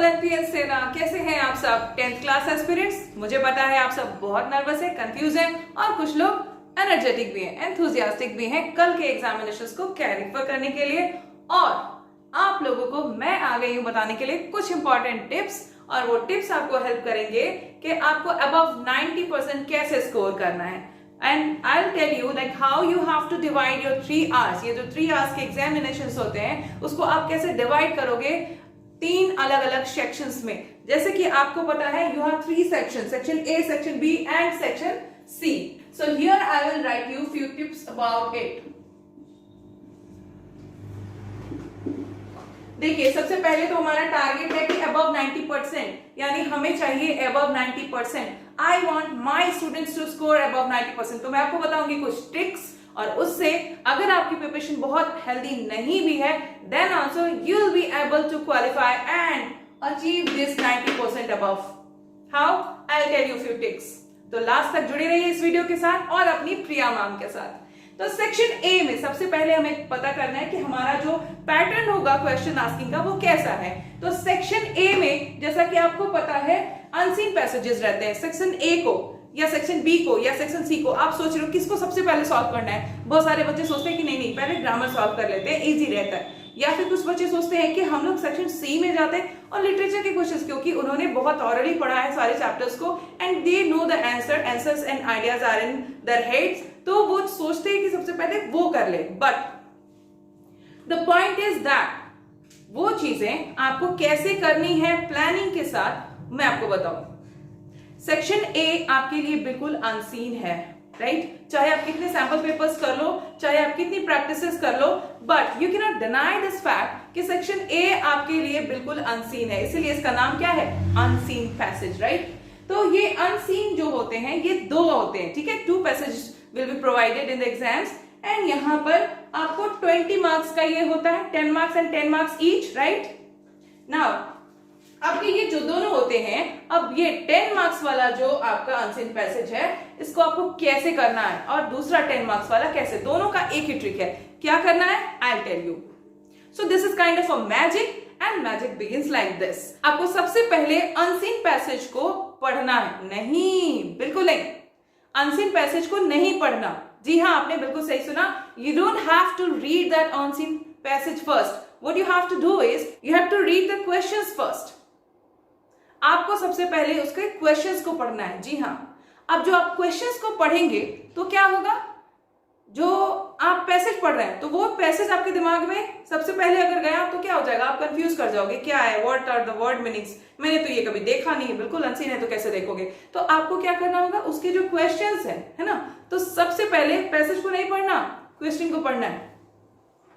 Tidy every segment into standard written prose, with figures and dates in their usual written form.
Olympian सेना, कैसे हैं आप सब 10th क्लास एस्पिरेंट्स। मुझे पता है आप सब बहुत नर्वस है, कंफ्यूज हैं और कुछ लोग एनर्जेटिक भी हैं, एंथुजियास्टिक भी हैं कल के एग्जामिनेशंस को कैलिफर करने के लिए। और आप लोगों को मैं आ गई हूं बताने के लिए कुछ इंपॉर्टेंट टिप्स, और वो टिप्स आपको हेल्प करेंगे कि आपको अबव 90% कैसे स्कोर करना है। And I will tell you like how you have to divide your 3 hours. ये जो 3 आवर्स के एग्जामिनेशंस होते हैं उसको आप कैसे डिवाइड करोगे 3 अलग अलग सेक्शंस में। जैसे कि आपको पता है you have 3 section, section A, section B and section C. So here I will write you few tips about it. देखिए, सबसे पहले तो हमारा टारगेट है कि अबव 90%, यानी हमें चाहिए above 90%। I want my students to score above 90%। तो मैं आपको बताऊंगी कुछ ट्रिक्स, और उससे अगर आपकी प्रिपरेशन बहुत हेल्दी नहीं भी है then also you will be able to qualify and achieve this 90% above. How? I will tell you few tricks. तो लास्ट तक जुड़े रहिए इस वीडियो के साथ और अपनी प्रिया मैम के साथ। तो सेक्शन ए में सबसे पहले हमें पता करना है कि हमारा जो पैटर्न होगा क्वेश्चन आस्किंग का वो कैसा है। तो सेक्शन ए में जैसा कि आपको पता है अनसीन पैसेजेस रहते हैं। सेक्शन ए को या सेक्शन बी को या सेक्शन सी को आप सोच रहे हो किसको सबसे पहले सॉल्व करना है। बहुत सारे बच्चे सोचते हैं कि नहीं पहले ग्रामर सॉल्व कर लेते हैं, इजी रहता है। या फिर कुछ बच्चे सोचते हैं कि हम लोग सेक्शन सी में जाते हैं और लिटरेचर के क्वेश्चंस, क्योंकि उन्होंने बहुत ऑलरेडी पढ़ा है सारे चैप्टर्स को and they know the answers and ideas are in their heads, तो वो सोचते हैं कि सबसे पहले वो कर ले। But the point is that वो चीजें आपको कैसे करनी है प्लानिंग के साथ मैं आपको बताऊं। सेक्शन ए आपके लिए बिल्कुल अनसीन है, राइट? चाहे आप कितने सैंपल पेपर्स कर लो, चाहे आप कितनी प्रैक्टिसेस कर लो, but you can not deny this fact कि सेक्शन ए आपके लिए बिल्कुल अनसीन है। इसीलिए इसका नाम क्या है? Unseen passage, right? तो ये अनसीन जो होते हैं ये 2 होते हैं, ठीक है? 2 passage will be provided in the exams and यहां पर आपको 20 मार्क्स का ये होता है, 10 marks and 10 marks each, right? Now अब ये जो दोनों होते हैं, अब ये 10 मार्क्स वाला जो आपका अनसीन पैसेज है इसको आपको कैसे करना है और दूसरा 10 मार्क्स वाला कैसे, दोनों का एक ही ट्रिक है। क्या करना है? I will tell you. So this is kind of a magic and magic begins like this. आपको सबसे पहले अनसीन पैसेज को पढ़ना है। नहीं, बिल्कुल नहीं, अनसीन पैसेज को नहीं पढ़ना। जी हाँ, आपने बिल्कुल सही सुना। You don't have to read that unseen passage first. What you have to do is you have to read the questions first. आपको सबसे पहले उसके क्वेश्चंस को पढ़ना है। जी हाँ, अब जो आप क्वेश्चंस को पढ़ेंगे तो क्या होगा, जो आप पैसेज पढ़ रहे हैं तो वो पैसेज आपके दिमाग में सबसे पहले अगर गया तो क्या हो जाएगा, आप कंफ्यूज कर जाओगे, क्या है, what are the word meanings, मैंने तो ये कभी देखा नहीं है, बिल्कुल अनसीन है तो कैसे देखोगे। तो आपको क्या करना होगा, उसके जो क्वेश्चंस है ना, तो सबसे पहले पैसेज को नहीं पढ़ना, क्वेश्चन को पढ़ना है,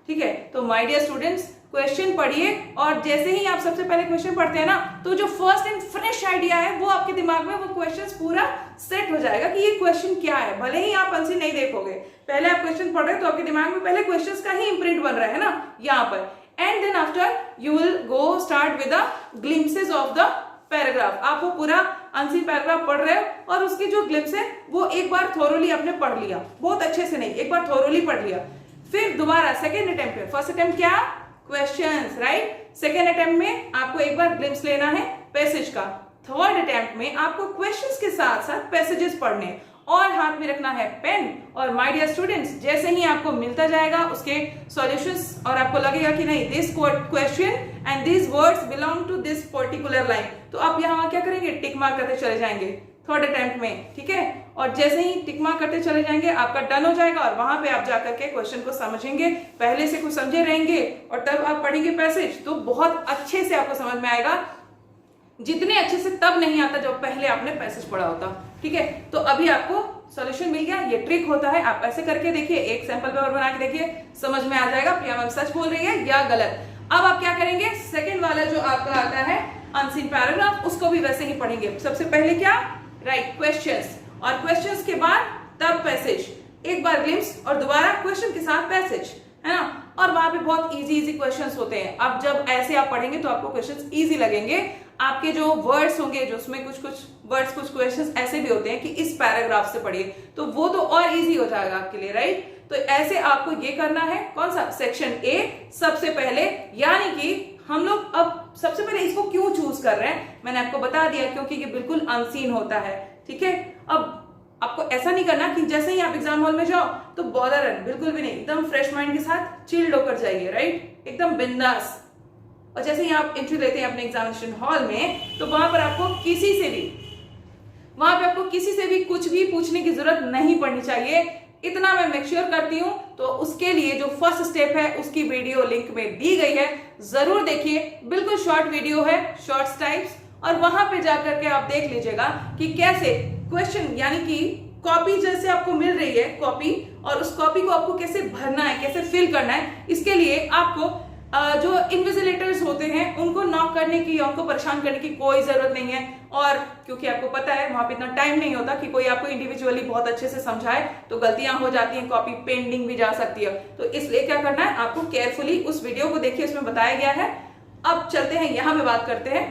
ठीक है? तो माय डियर स्टूडेंट्स, क्वेश्चन पढ़िए और जैसे ही आप सबसे पहले क्वेश्चन पढ़ते हैं ना तो जो फर्स्ट एंड फ्रेश आइडिया है वो आपके दिमाग में वो क्वेश्चन पूरा सेट हो जाएगा कि ये क्वेश्चन क्या है। भले ही आप आंसर नहीं देखोगे, पहले आप क्वेश्चन पढ़ रहे हैं तो आपके दिमाग में पहले क्वेश्चंस का ही इम्प्रिंट बन रहा है ना यहाँ पर। And then after you will go start with the glimpses of the paragraph. आप वो पूरा अनसीन पैराग्राफ पढ़ रहे हो और उसकी जो ग्लिम्स है वो एक बार थोरोली आपने पढ़ लिया, बहुत अच्छे से नहीं, एक बार थोरोली पढ़ लिया। फिर दोबारा सेकेंड अटेम्प्ट में, फर्स्ट अटेम्प्ट क्या, क्वेश्चंस, राइट? सेकेंड अटेम्प्ट में आपको एक बार ग्लिम्स लेना है पैसेज का। थर्ड अटेम्प्ट में आपको क्वेश्चंस के साथ साथ पैसेजेस पढ़ने और हाथ में रखना है पेन। और माय डियर स्टूडेंट्स, जैसे ही आपको मिलता जाएगा उसके सॉल्यूशंस और आपको लगेगा कि नहीं this question and this words belong to this particular line, तो आप यहाँ क्या करेंगे, टिक मार्क करते चले जाएंगे थर्ड अटेम्प्ट में, ठीक है? और जैसे ही टिक मार्क करते चले जाएंगे आपका डन हो जाएगा और वहां पे आप जाकर के क्वेश्चन को समझेंगे, पहले से कुछ समझे रहेंगे और तब आप पढ़ेंगे पैसेज तो बहुत अच्छे से आपको समझ में आएगा, जितने अच्छे से तब नहीं आता जब पहले आपने पैसेज पढ़ा होता, ठीक है? तो अभी आपको सॉल्यूशन मिल गया, ये ट्रिक होता है। आप ऐसे करके देखिए, एक सैंपल पेपर बना के देखिए, समझ में आ जाएगा प्रिया मैम सच बोल रही है या गलत। अब आप क्या करेंगे, सेकेंड वाला जो आपका आता है अनसीन पैराग्राफ उसको भी वैसे ही पढ़ेंगे। सबसे पहले क्या, राइट, क्वेश्चंस, और क्वेश्चंस के बाद तब पैसेज, एक बार ग्लिम्स और दोबारा क्वेश्चन के साथ पैसेज, है ना? और वहां पे बहुत इजी क्वेश्चंस होते हैं। अब जब ऐसे आप पढ़ेंगे तो आपको क्वेश्चंस इजी लगेंगे। आपके जो वर्ड्स होंगे, जो उसमें कुछ वर्ड्स, कुछ क्वेश्चंस ऐसे भी होते हैं कि इस पैराग्राफ से पढ़िए, तो वो तो और इजी हो जाएगा आपके लिए, राइट? तो ऐसे आपको ये करना है, कौन सा, सेक्शन ए सबसे पहले। यानी कि हम लोग अब सबसे पहले इसको क्यों चूज कर रहे हैं, मैंने आपको बता दिया, क्योंकि ये बिल्कुल अनसीन होता है, ठीक है। अब आपको ऐसा नहीं करना कि जैसे ही आप एग्जाम हॉल में जाओ तो बॉदर है, बिल्कुल भी नहीं, एकदम फ्रेश माइंड के साथ चिल्ड होकर जाइए, राइट, एकदम बिंदास। और जैसे ही आप एंट्री लेते हैं अपने एग्जामिनेशन हॉल में, तो वहां पर आपको किसी से भी कुछ भी पूछने की जरूरत नहीं पड़नी चाहिए, इतना मैं मेक श्योर करती हूं। तो उसके लिए जो फर्स्ट स्टेप है उसकी वीडियो लिंक में दी गई है, जरूर देखिए, बिल्कुल शॉर्ट वीडियो है, शॉर्ट्स टाइप्स, और वहां पे जाकर के आप देख लीजिएगा कि कैसे क्वेश्चन, यानी कि कॉपी जैसे आपको मिल रही है कॉपी, और उस कॉपी को आपको कैसे भरना है, कैसे फिल करना है, इसके लिए आपको जो इन्विजिलेटर्स होते हैं उनको नॉक करने की, उनको परेशान करने की कोई जरूरत नहीं है। और क्योंकि आपको पता है वहां पे इतना टाइम नहीं होता कि कोई आपको इंडिविजुअली बहुत अच्छे से समझाए, तो गलतियां हो जाती हैं, कॉपी पेंडिंग भी जा सकती है। तो इसलिए क्या करना है, आपको केयरफुली उस वीडियो को देखिए, उसमें बताया गया है। अब चलते हैं, यहां पे बात करते हैं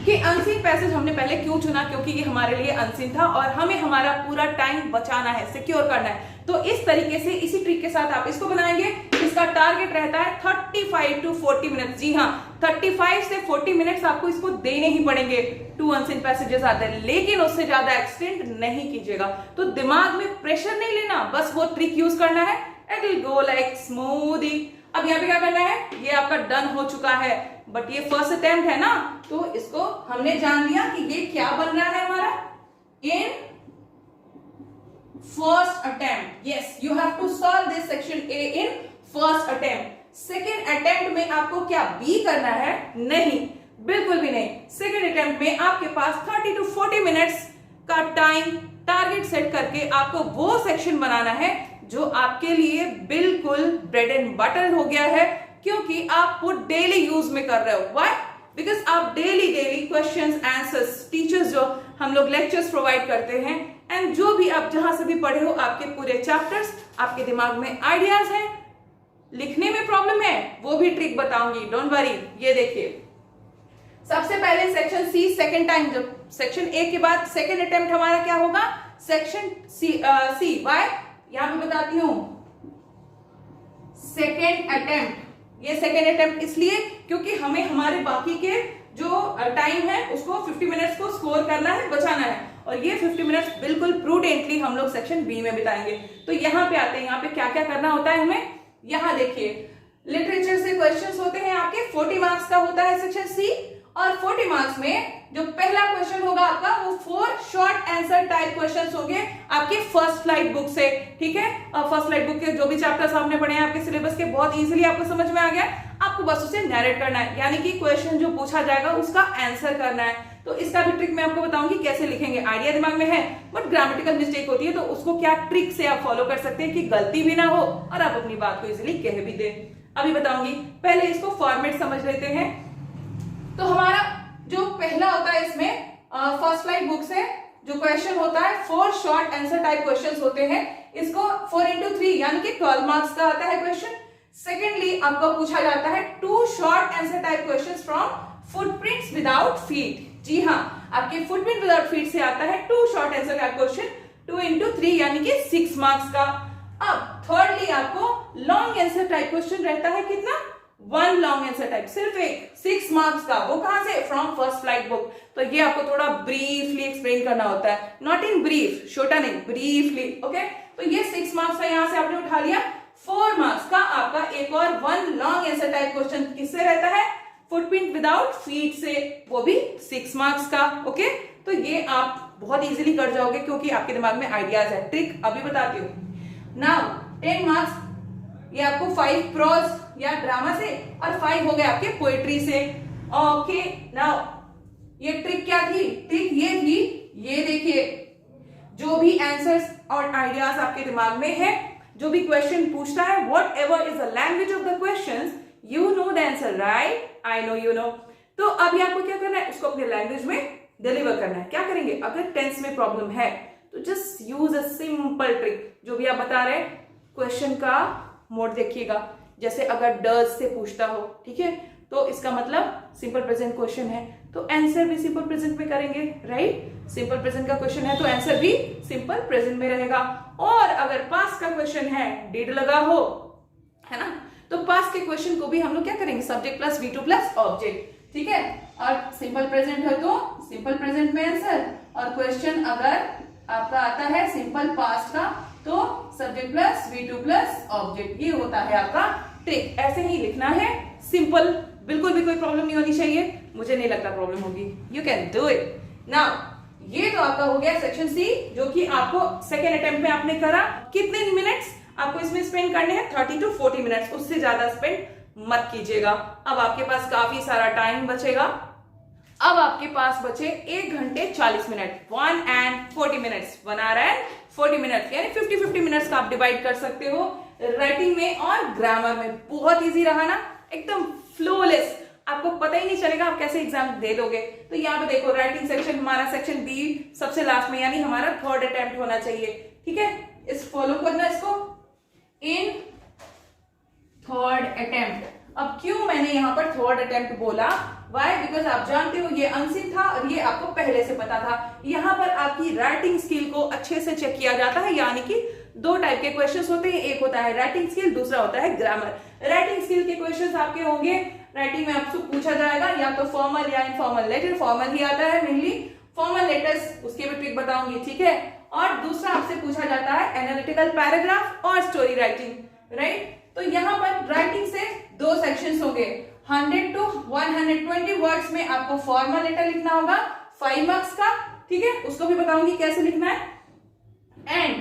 कि अनसीन पैसेज हमने पहले क्यों चुना, क्योंकि ये हमारे लिए अनसीन था और हमें हमारा पूरा टाइम बचाना है, सिक्योर करना है। तो इस तरीके से, इसी ट्रिक के साथ आप इसको बनाएंगे। इसका टारगेट रहता है 35 to 40 मिनट। जी हाँ, 35 से 40 मिनट्स आपको इसको देने ही पड़ेंगे। 2 अनसीन पैसेजेस आते हैं, लेकिन उससे ज्यादा एक्सटेंड नहीं कीजिएगा। तो दिमाग में प्रेशर नहीं लेना, बस वो ट्रिक यूज करना है, it will go like smoothly. अब यहाँ पे क्या करना है, ये आपका डन हो चुका है, बट ये फर्स्ट अटेम्प्ट है ना, तो इसको हमने जान लिया कि ये क्या बन रहा है हमारा, in first attempt. Yes, you have to solve this section A in first attempt. Second attempt में आपको क्या बी करना है? नहीं, बिल्कुल भी नहीं। सेकेंड अटेम्प्ट में आपके पास 30 to 40 मिनट्स का टाइम टारगेट सेट करके आपको वो सेक्शन बनाना है जो आपके लिए बिल्कुल ब्रेड एंड बटर हो गया है, क्योंकि आप वो डेली यूज में कर रहे हो। व्हाई? बिकॉज आप डेली क्वेश्चंस आंसर्स, टीचर्स जो हम लोग लेक्चर्स प्रोवाइड करते हैं, एंड जो भी आप जहां से भी पढ़े हो, आपके पूरे चैप्टर्स, आपके दिमाग में आइडियाज हैं, लिखने में प्रॉब्लम है, वो भी ट्रिक बताऊंगी, डोंट वरी। ये देखिए, सबसे पहले सेक्शन सी सेकेंड टाइम, जब सेक्शन ए के बाद सेकेंड अटेम्प्ट हमारा क्या होगा, सेक्शन सी। वाई? यहां पे बताती हूं, सेकेंड अटेम्प्ट। ये सेकेंड अटेम्प्ट इसलिए क्योंकि हमें हमारे बाकी के जो टाइम है उसको 50 मिनट्स को स्कोर करना है, बचाना है, और ये 50 मिनट्स बिल्कुल प्रूडेंटली हम लोग सेक्शन बी में बिताएंगे। तो यहाँ पे आते हैं, यहाँ पे क्या क्या करना होता है हमें। यहाँ देखिए, लिटरेचर से क्वेश्चंस होते हैं आपके, 40 मार्क्स का होता है सेक्शन सी, और 40 मार्क्स में जो पहला क्वेश्चन होगा आपका, वो 4 शॉर्ट आंसर टाइप क्वेश्चंस होंगे आपके फर्स्ट फ्लाइट बुक से, ठीक है। और फर्स्ट फ्लाइट बुक के जो भी चैप्टर्स आपने पढ़े हैं आपके सिलेबस के, बहुत इजीली आपको समझ में आ गया, आपको बस उसे नैरेट करना है, यानी कि क्वेश्चन जो पूछा जाएगा उसका आंसर करना है। तो इसका भी ट्रिक मैं आपको बताऊंगी कैसे लिखेंगे। आइडिया दिमाग में है, बट ग्रामेटिकल मिस्टेक होती है, तो उसको क्या ट्रिक से आप फॉलो कर सकते हैं कि गलती भी ना हो और आप अपनी बात को इजीली कह भी दें, अभी बताऊंगी। पहले इसको फॉर्मेट समझ लेते हैं। तो हमारा जो पहला होता है इसमें फर्स्ट फ्लाइट बुक से जो क्वेश्चन होता है, 4 शॉर्ट आंसर टाइप क्वेश्चंस होते हैं। इसको 4 into 3 यानी कि 12 मार्क्स का आता है क्वेश्चन। सेकेंडली आपको पूछा जाता है 2 short answer type questions from footprints without feet. जी हाँ, आपके फुटप्रिंट विदाउट फीट से आता है 2 short answer type question, 2 into 3 यानी कि 6 मार्क्स का। अब थर्डली आपको लॉन्ग आंसर टाइप क्वेश्चन रहता है, कितना? 1 लॉन्ग आंसर टाइप, सिर्फ एक, 6 मार्क्स का। वो कहां से? From first flight book. तो ये आपको थोड़ा ब्रीफली एक्सप्लेन करना होता है, नॉट इन ब्रीफ, छोटा नहीं, ब्रीफली, ओके। तो ये 6 मार्क्स का यहां से आपने उठा लिया। 4 मार्क्स का आपका एक और 1 लॉन्ग आंसर टाइप क्वेश्चन किससे रहता है? फुटप्रिंट विदाउट फीट से, वो भी 6 मार्क्स का, ओके। तो ये आप बहुत इजीली कर जाओगे क्योंकि आपके दिमाग में आइडियाज है। ट्रिक अभी बताती हूँ। नाउ 10 मार्क्स, ये आपको 5 प्रोज या ड्रामा से, और 5 हो गए आपके पोएट्री से, ओके। नाउ ये ट्रिक क्या थी? ट्रिक ये थी, ये देखिए, जो भी आंसर्स और आइडियाज आपके दिमाग में है, जो भी क्वेश्चन पूछता है, what ever is the language of the question, you know the answer, right? I know, you know. तो अभी आपको क्या करना है, उसको अपने लैंग्वेज में डिलीवर करना है। क्या करेंगे? अगर टेंस में प्रॉब्लम है तो just use a simple trick, जो भी आप बता रहे हैं, क्वेश्चन का मोड देखिएगा। जैसे अगर डज से पूछता हो, ठीक है, तो इसका मतलब सिंपल प्रेजेंट क्वेश्चन है, तो आंसर भी सिंपल प्रेजेंट में करेंगे, राइट? सिंपल प्रेजेंट का क्वेश्चन है तो आंसर भी सिंपल प्रेजेंट में रहेगा। और अगर पास्ट का क्वेश्चन है, डिड लगा हो, है ना, तो पास्ट के क्वेश्चन को भी हम लोग क्या करेंगे? Subject plus V2 plus object, ठीक है। सिंपल प्रेजेंट है तो सिंपल प्रेजेंट में आंसर, और क्वेश्चन अगर आपका आता है सिंपल पास्ट का तो subject plus V2 plus object. ये होता है आपका ट्रिक। ऐसे ही लिखना है सिंपल, बिल्कुल भी कोई प्रॉब्लम नहीं होनी चाहिए, मुझे नहीं लगता प्रॉब्लम होगी। You can do it. Now ये तो आपका हो गया सेक्शन सी, जो कि आपको सेकेंड अटेम्प्ट में आपने करा। कितने मिनट्स आपको इसमें स्पेंड करने हैं? 30 to 40 मिनट्स, उससे ज्यादा स्पेंड मत कीजिएगा। अब आपके पास काफी सारा टाइम बचेगा। अब आपके पास बचे 1 घंटे 40 minute, 1 and 40 minutes, 1 hour and 40 minutes, यानी 50-50 मिनट्स का आप डिवाइड कर सकते हो राइटिंग में और ग्रामर में। बहुत इजी रहा ना, एकदम फ्लोलेस, आपको पता ही नहीं चलेगा आप कैसे एग्जाम दे दोगे। तो यहाँ पे देखो राइटिंग सेक्शन, हमारा सेक्शन बी सबसे लास्ट में, यानी हमारा थर्ड अटेम्प्ट होना चाहिए। ठीक है, इस फॉलो करना इसको, इन थर्ड अटेम्प्ट। अब क्यों मैंने यहाँ पर थर्ड अटेम्प्ट बोला? वाई? बिकॉज आप जानते हो ये अनसीन था और ये आपको पहले से पता था। यहाँ पर आपकी राइटिंग स्किल को अच्छे से चेक किया जाता है, यानी कि 2 टाइप के क्वेश्चंस होते हैं, एक होता है राइटिंग स्किल, दूसरा होता है ग्रामर। राइटिंग स्किल के क्वेश्चंस आपके होंगे, राइटिंग में आपसे पूछा जाएगा या तो फॉर्मल या इनफॉर्मल लेटर। फॉर्मल ही आता है मेनली, फॉर्मल लेटर्स उसके भी ट्रिक बताऊंगी। ठीक है, और दूसरा आपसे पूछा जाता है एनालिटिकल पैराग्राफ और स्टोरी राइटिंग, राइट। तो यहाँ पर राइटिंग से 2 सेक्शंस होंगे, 100 to 120 वर्ड्स में आपको फॉर्मल लेटर लिखना होगा 5 मार्क्स का। ठीक है, उसको भी बताऊंगी कैसे लिखना है। एंड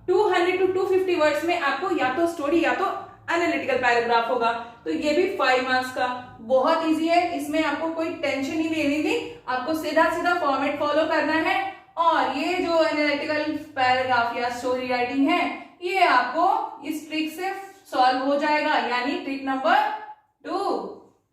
200 to 250 वर्ड्स में आपको या तो स्टोरी या तो एनालिटिकल पैराग्राफ होगा, तो ये भी 5 मार्क्स का। बहुत इजी है, इसमें आपको कोई टेंशन ही नहीं लेनी, आपको सीधा सीधा फॉर्मेट फॉलो करना है। और ये जो एनालिटिकल पैराग्राफ या स्टोरी राइटिंग है, ये आपको इस ट्रिक से सॉल्व हो जाएगा, यानी ट्रिक नंबर 2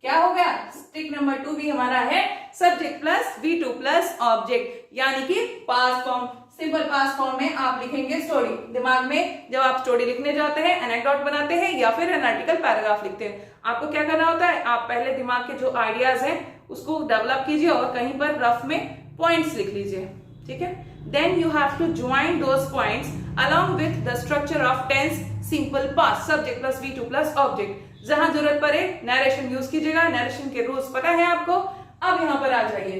क्या हो गया? ट्रिक नंबर 2 भी हमारा है subject plus V2 plus object, यानी कि past form. Simple past form में आप लिखेंगे स्टोरी। दिमाग में जब आप स्टोरी लिखने जाते हैं, एनेक्डोट बनाते हैं या फिर एनालिटिकल पैराग्राफ लिखते हैं, आपको क्या करना होता है? आप पहले दिमाग के जो आइडियाज हैं उसको डेवलप कीजिए और कहीं पर रफ में पॉइंट्स लिख लीजिए। ठीक है, then you have to join those points along with the structure of tense simple past subject plus V2 plus object। जहां जरूरत पड़े नरेशन यूज कीजिएगा, नरेशन के रूल्स पता है आपको। अब यहाँ पर आ जाइए।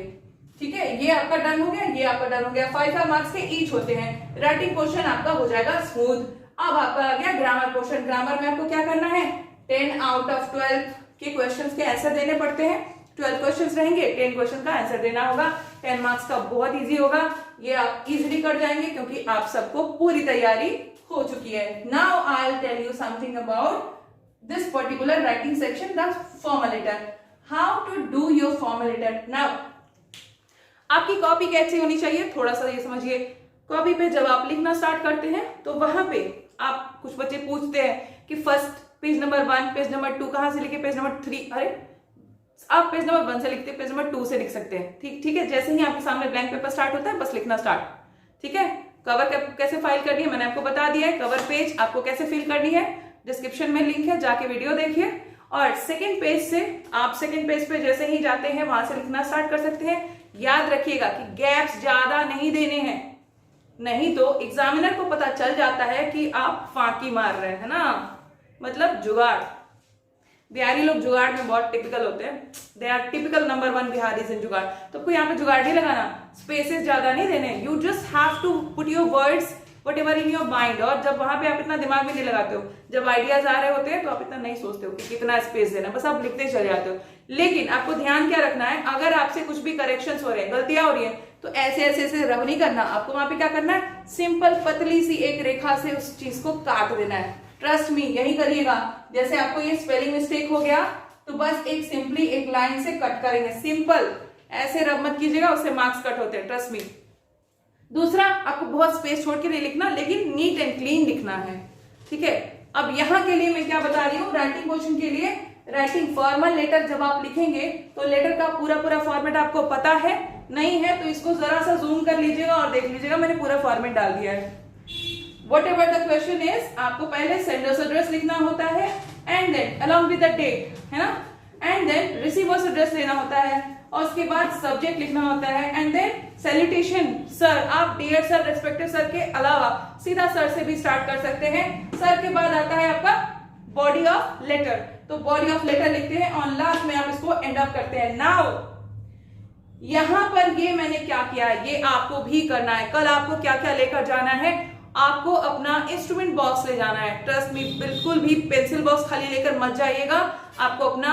ठीक है, ये आपका डन हो गया, ये आपका डन हो गया। 5 मार्क्स के ईच होते हैं। राइटिंग पोर्शन आपका हो जाएगा स्मूथ। अब आपका आ गया ग्रामर पोर्शन। ग्रामर में आपको क्या करना है? 10 out of 12 के क्वेश्चंस के आंसर देने पड़ते हैं। 12 क्वेश्चंस रहेंगे, 10 क्वेश्चन का आंसर देना होगा। 10 मार्क्स का बहुत इजी होगा, ये आप इजीली कर जाएंगे क्योंकि आप सबको पूरी तैयारी हो चुकी है। Now I will tell you something about this particular writing section, the formal letter. How to do your formal letter. Now आपकी कॉपी कैसी होनी चाहिए, थोड़ा सा ये समझिए। कॉपी पे जब आप लिखना स्टार्ट करते हैं तो वहां पे आप, कुछ बच्चे पूछते हैं कि first page number 1, page number 2 कहां से लिखे, पेज नंबर 3। अरे आप पेज नंबर 1 से लिखते हैं, पेज नंबर 2 से लिख सकते हैं। ठीक है, जैसे ही आपके सामने ब्लैंक पेपर स्टार्ट होता है बस लिखना स्टार्ट। ठीक है, कवर कैसे फाइल करनी है मैंने आपको बता दिया है। कवर पेज आपको कैसे फिल करनी है, डिस्क्रिप्शन में लिंक है, जाके वीडियो देखिए। और सेकंड पेज से आप सेकंड पेज पे जैसे ही जाते हैं वहां से लिखना स्टार्ट कर सकते हैं। याद रखिएगा कि गैप्स ज्यादा नहीं देने हैं, नहीं तो एग्जामिनर को पता चल जाता है कि आप फांकी मार रहे हैं ना, मतलब जुगाड़। बिहारी लोग जुगाड़ में बहुत टिपिकल होते हैं, they are typical number 1 Biharis in jugaad. तो आपको यहाँ पे जुगाड़ नहीं लगाना, स्पेसेस ज्यादा नहीं देने। You just have to put your words whatever in your mind. और जब वहां पे आप इतना दिमाग में नहीं लगाते हो, जब आइडियाज आ रहे होते हैं तो आप इतना नहीं सोचते हो कि कितना स्पेस देना, बस आप लिखते चले जाते हो। लेकिन आपको ध्यान क्या रखना है, अगर आपसे कुछ भी करेक्शंस हो रहे हैं, गलतियां हो रही है, तो ऐसे ऐसे ऐसे रब नहीं करना। आपको वहां पे क्या करना है, सिंपल पतली सी एक रेखा से उस चीज को काट देना है। ट्रस्ट मी, यही करिएगा। जैसे आपको ये स्पेलिंग मिस्टेक हो गया तो बस एक सिंपली एक लाइन से कट करेंगे, सिंपल। ऐसे रब मत कीजिएगा, उससे मार्क्स कट होते हैं, ट्रस्ट मी। दूसरा, आपको बहुत स्पेस छोड़ के नहीं लिखना, लेकिन नीट एंड क्लीन लिखना है। ठीक है, अब यहाँ के लिए मैं क्या बता रही हूँ, राइटिंग पोर्शन के लिए राइटिंग फॉर्मल लेटर जब आप लिखेंगे तो लेटर का पूरा फॉर्मेट आपको पता है, नहीं है तो इसको जरा सा जूम कर लीजिएगा और देख लीजिएगा मैंने पूरा फॉर्मेट डाल दिया है। Whatever the question is, आपको पहले सेंडर्स एड्रेस लिखना होता है, and then along with the date, है ना, एंड देन रिसीवर्स एड्रेस लेना होता है, और उसके बाद सब्जेक्ट लिखना होता है, एंड देन सैल्यूटेशन सर। आप डियर सर, रेस्पेक्टेड सर के अलावा सीधा सर से भी स्टार्ट कर सकते हैं। सर के बाद आता है आपका बॉडी ऑफ लेटर, तो बॉडी ऑफ लेटर लिखते हैं और लास्ट में आप इसको एंड अप करते हैं। नाउ यहां पर ये मैंने क्या किया है, ये आपको भी करना है। कल आपको क्या क्या लेकर जाना है, आपको अपना इंस्ट्रूमेंट बॉक्स ले जाना है। ट्रस्ट मी, बिल्कुल भी पेंसिल बॉक्स खाली लेकर मत जाइएगा। आपको अपना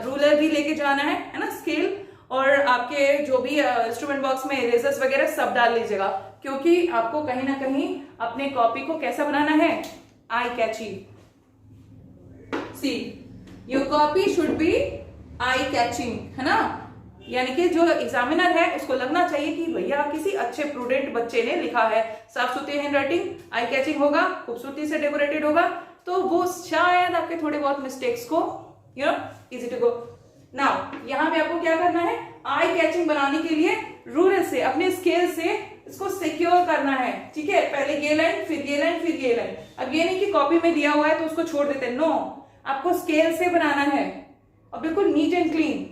रूलर भी लेके जाना है ना, स्केल, और आपके जो भी इंस्ट्रूमेंट बॉक्स में इरेजर्स वगैरह सब डाल लीजिएगा, क्योंकि आपको कहीं ना कहीं अपने कॉपी को कैसा बनाना है, eye catchy. See your copy should be eye catching, है ना, यानी कि जो एग्जामिनर है उसको लगना चाहिए कि भैया किसी अच्छे प्रूडेंट बच्चे ने लिखा है। साफ सुथरी हैंडराइटिंग, आई कैचिंग होगा, खूबसूरती से डेकोरेटेड होगा, तो वो शायद आपके थोड़े बहुत मिस्टेक्स को इजी टू गो। नाउ यहां पे आपको क्या करना है, आई कैचिंग बनाने के लिए रूलर से, अपने स्केल से इसको सिक्योर करना है। ठीक है, पहले ये लाइन, फिर ये लाइन, फिर ये लाइन। अब ये नहीं कि कॉपी में दिया हुआ है तो उसको छोड़ देते, नो, आपको स्केल से बनाना है और बिल्कुल neat and clean.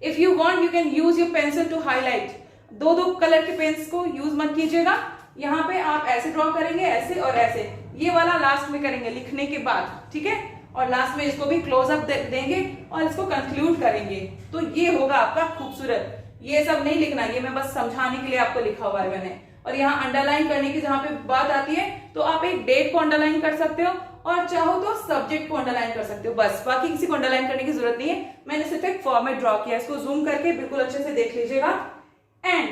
If you want you can use your pencil to highlight. दो दो कलर के पेन्स को यूज मत कीजिएगा। यहाँ पे आप ऐसे ड्रॉ करेंगे, ऐसे और ऐसे, ये वाला लास्ट में करेंगे लिखने के बाद, ठीक है, और लास्ट में इसको भी क्लोजअप देंगे और इसको कंक्लूड करेंगे, तो ये होगा आपका खूबसूरत। ये सब नहीं लिखना, ये मैं बस समझाने के लिए आपको लिखा हुआ है मैंने। और यहाँ अंडरलाइन करने की जहां पे बात आती है तो आप एक डेट को अंडरलाइन कर सकते हो और चाहो तो सब्जेक्ट को अंडरलाइन कर सकते हो, बस, बाकी किसी को अंडरलाइन करने की जरूरत नहीं है। मैंने सिर्फ एक फॉर्मेट ड्रॉ किया, इसको जूम करके बिल्कुल अच्छे से देख लीजिएगा। एंड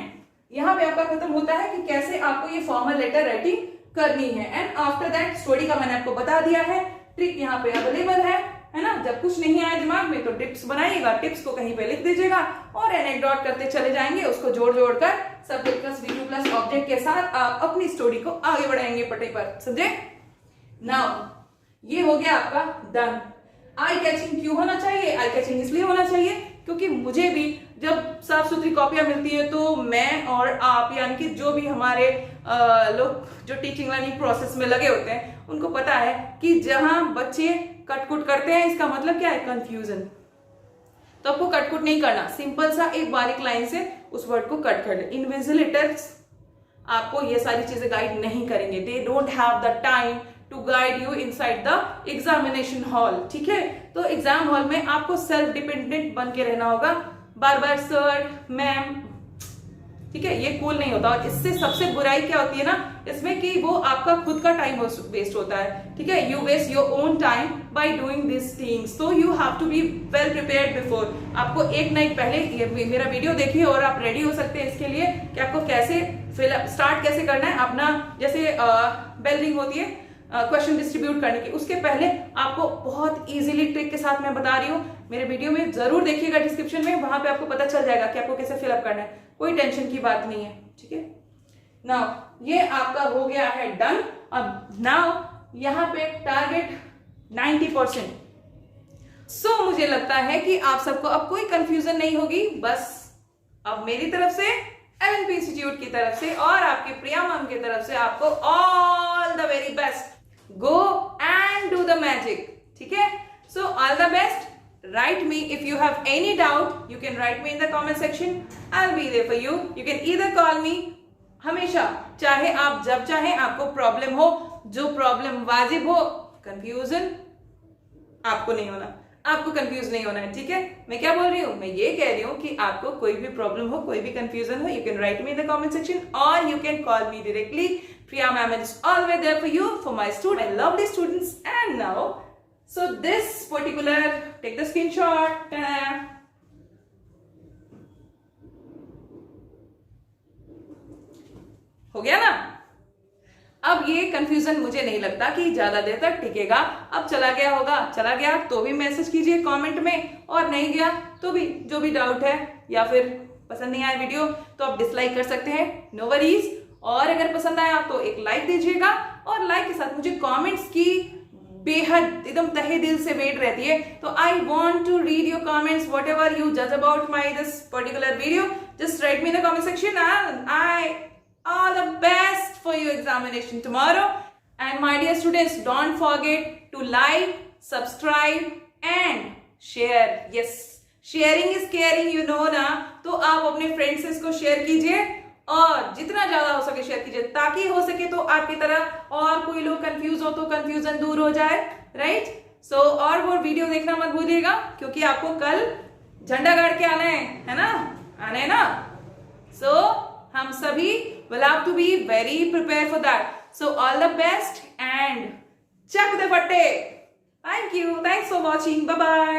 यहाँ पे आपका खत्म होता है कि कैसे आपको ये फॉर्मल लेटर राइटिंग करनी है। एंड आफ्टर दैट स्टोरी का मैंने आपको बता दिया है, ट्रिक यहाँ पे अवेलेबल है ना। जब कुछ नहीं आया दिमाग में तो टिप्स बनाइएगा, टिप्स को कहीं पे लिख दीजिएगा और एनेक्डोट करते चले जाएंगे, उसको जोड़ जोड़ कर subject plus V2 plus object के साथ आप अपनी स्टोरी को आगे बढ़ाएंगे पटरी पर, समझे। नाउ ये हो गया आपका डन। आई कैचिंग क्यों होना चाहिए, आई कैचिंग इसलिए होना चाहिए क्योंकि मुझे भी जब साफ सुथरी कॉपियां मिलती है तो मैं और आप, यानी कि जो भी हमारे लोग जो टीचिंग लर्निंग प्रोसेस में लगे होते हैं, उनको पता है कि जहां बच्चे कटकुट करते हैं इसका मतलब क्या है, कंफ्यूजन। तो आपको कटकुट नहीं करना, सिंपल सा एक बारीक लाइन से उस वर्ड को कट कर ले। इन्विजिलेटर्स आपको ये सारी चीजें गाइड नहीं करेंगे, they don't have the time to guide you inside the examination hall. ठीक है, तो एग्जाम हॉल में आपको सेल्फ डिपेंडेंट बन के रहना होगा, बार बार सर मैम, ठीक है, ये कूल नहीं होता। और इससे सबसे बुराई क्या होती है ना इसमें, कि वो आपका खुद का टाइम वेस्ट होता है। ठीक है, you waste your own time by doing this things, so you have to be well prepared before. आपको एक नाइट पहले मेरा वीडियो देखिए और आप रेडी हो सकते हैं इसके लिए कि आपको कैसे स्टार्ट कैसे करना है अपना। जैसे बेल रिंग होती है क्वेश्चन डिस्ट्रीब्यूट करने की, उसके पहले आपको बहुत इजीली ट्रिक के साथ मैं बता रही हूँ। मेरे वीडियो में जरूर देखिएगा, डिस्क्रिप्शन में, वहां पे आपको पता चल जाएगा कि आपको कैसे फिलअप करना है, कोई टेंशन की बात नहीं है। ठीक है, नाउ ये आपका हो गया है डन। अब नाउ यहाँ पे टारगेट 90%। सो मुझे लगता है कि आप सबको अब कोई कंफ्यूजन नहीं होगी। बस अब मेरी तरफ से, एलएनपी इंस्टीट्यूट की तरफ से और आपकी प्रिया मैम की तरफ से आपको all the very best. Go and do the magic. ठीक है, so all the best. Write me if you have any doubt. You can write me in the comment section. I'll be there for you. You can either call me. हमेशा, चाहे आप जब चाहे, आपको problem हो, जो प्रॉब्लम वाजिब हो, कंफ्यूजन आपको नहीं होना, आपको कंफ्यूज नहीं होना है। ठीक है, मैं क्या बोल रही हूँ, मैं ये कह रही हूँ कि आपको कोई भी प्रॉब्लम हो, कोई भी कंफ्यूजन हो, you can write me in the comment section और you can call me directly. Priya ma'am is always there for you, for my students, my lovely students. And now, so this particular, take the screenshot. Ta-da. हो गया ना। अब ये confusion मुझे नहीं लगता कि ज्यादा देर तक टिकेगा। अब चला गया होगा, चला गया तो भी मैसेज कीजिए कमेंट में, और नहीं गया तो भी जो भी डाउट है या फिर पसंद नहीं आया वीडियो तो आप डिसलाइक कर सकते हैं, नो वरीज। और अगर पसंद आया तो एक लाइक दीजिएगा, और लाइक के साथ मुझे कमेंट्स की बेहद एकदम तहे दिल से वेट रहती है। तो I want to read your comments, whatever you जज about my this particular video, just write me in the comment section and I all the best for your examination tomorrow. And my dear students, don't forget to like, subscribe and share. Yes, sharing is caring, you know ना। तो आप अपने friends से इसको share कीजिए और जितना ज्यादा हो सके शेयर कीजिए, ताकि हो सके तो आपकी तरह और कोई लोग कंफ्यूज हो तो कंफ्यूजन दूर हो जाए, राइट। सो और वो वीडियो देखना मत भूलिएगा, क्योंकि आपको कल झंडा गाड़ के आना है ना। आना है ना? So हम सभी will have to be very prepared for that. So all the best and chuck the fatte. Thank you. Thanks for watching. Bye bye.